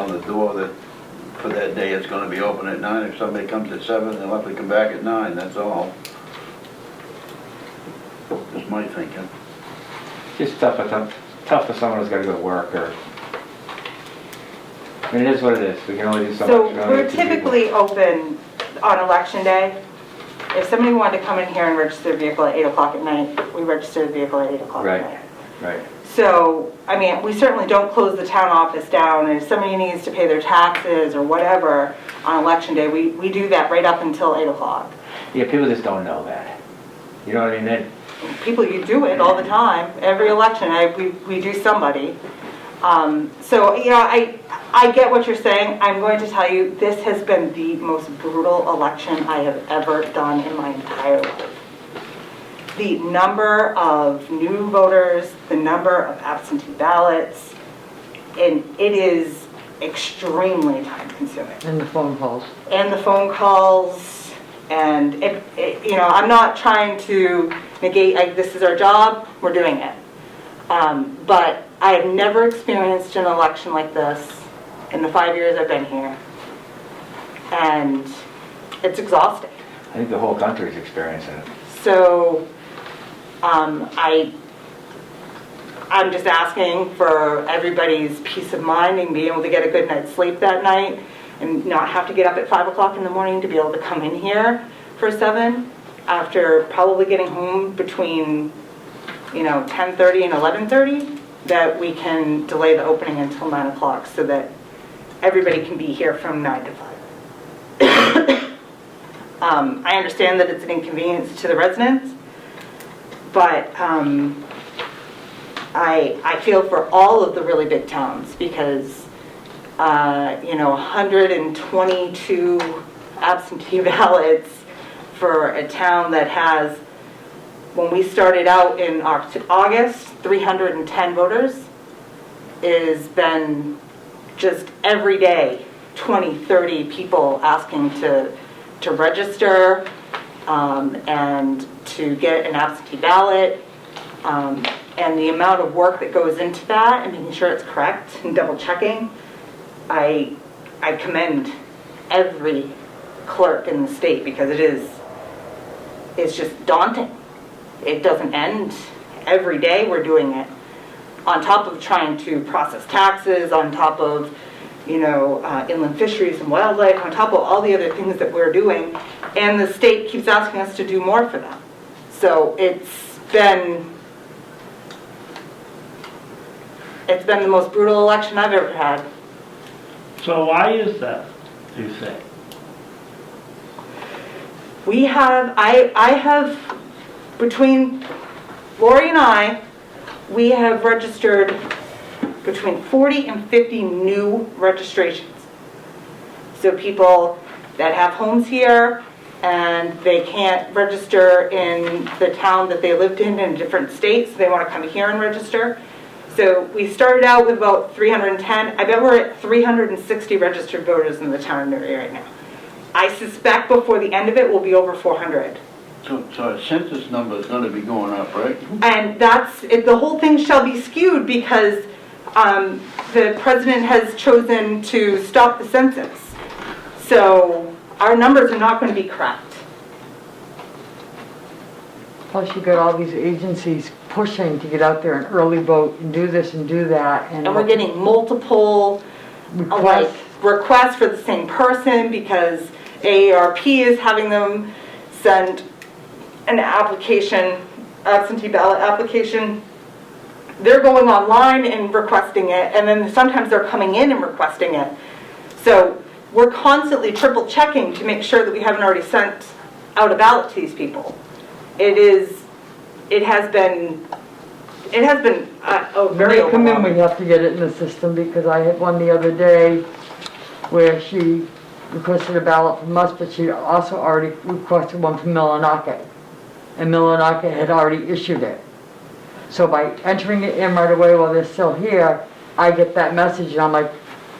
on the door that for that day it's gonna be open at 9. If somebody comes at 7, they'll have to come back at 9, that's all. Just my thinking. Just tough for someone who's gotta go to work or, I mean, it is what it is. We can only do so much. So We can only we're do two people. typically open on election day. If somebody wanted to come in here and register their vehicle at 8 o'clock at night, we register the vehicle at 8 o'clock at night. Right. So, I mean, we certainly don't close the town office down, and if somebody needs to pay their taxes or whatever on election day, we do that right up until 8 o'clock. Yeah, people just don't know that. You know what I mean? People, you do it all the time, every election, we do somebody. So, you know, I get what you're saying. I'm going to tell you, this has been the most brutal election I have ever done in my entire life. The number of new voters, the number of absentee ballots, and it is extremely time consuming. And the phone calls. And the phone calls, and you know, I'm not trying to negate, this is our job, we're doing it. But I have never experienced an election like this in the 5 years I've been here. And it's exhausting. I think the whole country's experiencing it. So, I'm just asking for everybody's peace of mind and being able to get a good night's sleep that night and not have to get up at 5 o'clock in the morning to be able to come in here for 7 after probably getting home between, you know, 10:30 and 11:30, that we can delay the opening until 9 o'clock so that everybody can be here from 9 to 5. I understand that it's an inconvenience to the residents, but I feel for all of the really big towns because, you know, 122 absentee ballots for a town that has, when we started out in August, 310 voters, has been just every day 20, 30 people asking to register and to get an absentee ballot, and the amount of work that goes into that and making sure it's correct and double checking, I commend every clerk in the state because it's just daunting. It doesn't end. Every day we're doing it on top of trying to process taxes, on top of, you know, inland fisheries and wildlife, on top of all the other things that we're doing, and the state keeps asking us to do more for them. So it's been the most brutal election I've ever had. So why is that, do you think? We have, I have, between Lori and I, we have registered between 40 and 50 new registrations. So people that have homes here and they can't register in the town that they lived in a different state, so they want to come here and register. So we started out with about 310. I bet we're at 360 registered voters in the town of Newry right now. I suspect before the end of it, we'll be over 400. So our census number is gonna be going up, right? And that's, the whole thing shall be skewed because the president has chosen to stop the census. So our numbers are not going to be correct. Plus you got all these agencies pushing to get out there and early vote and do this and do that. And we're getting multiple requests for the same person because AARP is having them send an application, absentee ballot application. They're going online and requesting it, and then sometimes they're coming in and requesting it. So we're constantly triple checking to make sure that we haven't already sent out a ballot to these people. It has been very When they come in, overwhelming. we have to get it in the system because I had one the other day where she requested a ballot from us, but she also already requested one from Millinocket. And Millinocket had already issued it. So by entering it in right away while they're still here, I get that message and I'm like,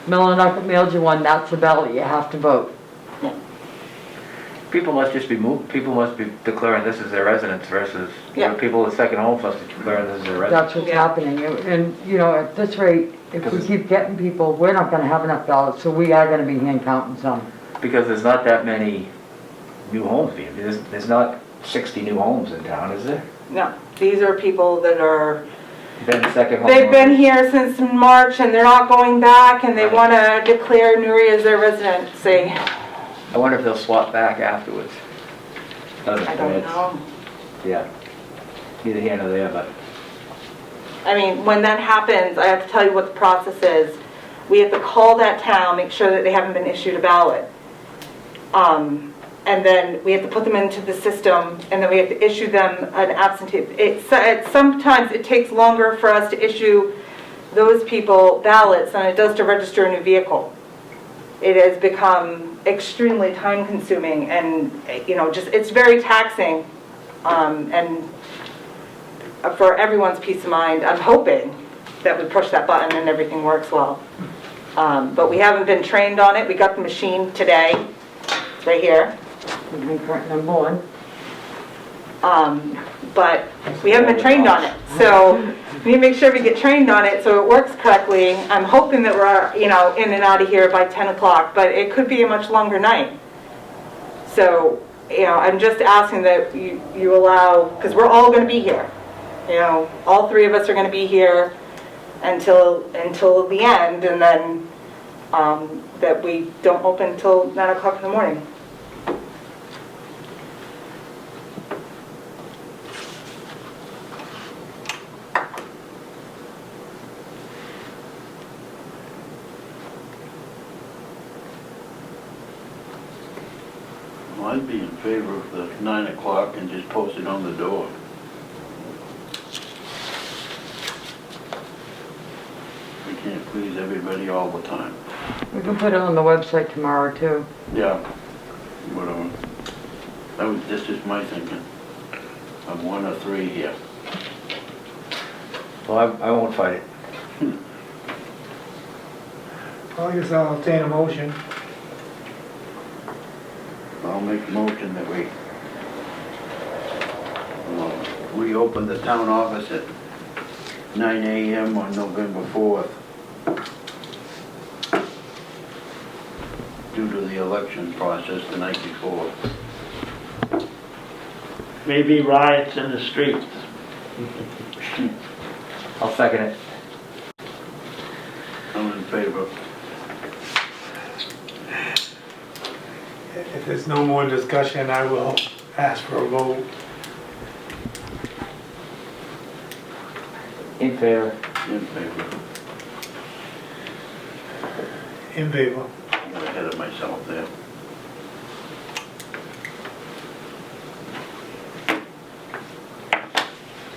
Millinocket mailed you one, that's the ballot, you have to vote. People must just be people must be declaring this as their residence versus, Yeah. people with second homes must be declaring this as their residence. That's what's Yeah. happening, and, you know, at this rate, if we keep getting people, we're not gonna have enough ballots, so we are gonna be hand counting some. Because there's not that many new homes being, there's not 60 new homes in town, is there? No, these are people that are, Then second home. they've been here since March and they're not going back and they Right. wanna declare Newry as their residency. I wonder if they'll swap back afterwards. I don't know. Yeah. Neither here nor there, but. I mean, when that happens, I have to tell you what the process is. We have to call that town, make sure that they haven't been issued a ballot. And then we have to put them into the system, and then we have to issue them an absentee. Sometimes it takes longer for us to issue those people ballots than it does to register a new vehicle. It has become extremely time consuming and, you know, just, it's very taxing. And for everyone's peace of mind, I'm hoping that we push that button and everything works well. But we haven't been trained on it. We got the machine today. It's right here. Current number one. But we haven't been trained on it. So we need to make sure we get trained on it so it works correctly. I'm hoping that we're, you know, in and out of here by 10 o'clock, but it could be a much longer night. So, you know, I'm just asking that you allow, because we're all going to be here. You know, all three of us are going to be here until the end, and then that we don't open until 9 o'clock in the morning. Well, I'd be in favor of the 9 o'clock and just post it on the door. We can't please everybody all the time. We can put it on the website tomorrow too. Yeah, whatever. This is my thinking. I'm one of three here. Well, I won't fight it. I guess I'll entertain a motion. I'll make a motion that we reopen the town office at 9 a.m. on November 4th due to the election process the night before. Maybe riots in the streets. I'll second it. I'm in favor. If there's no more discussion, I will ask for a vote. In favor. In favor. In favor. I got ahead of myself there.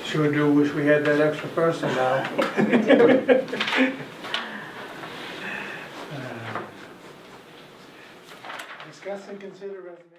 Sure do wish we had that extra person now. Discuss and consider resume.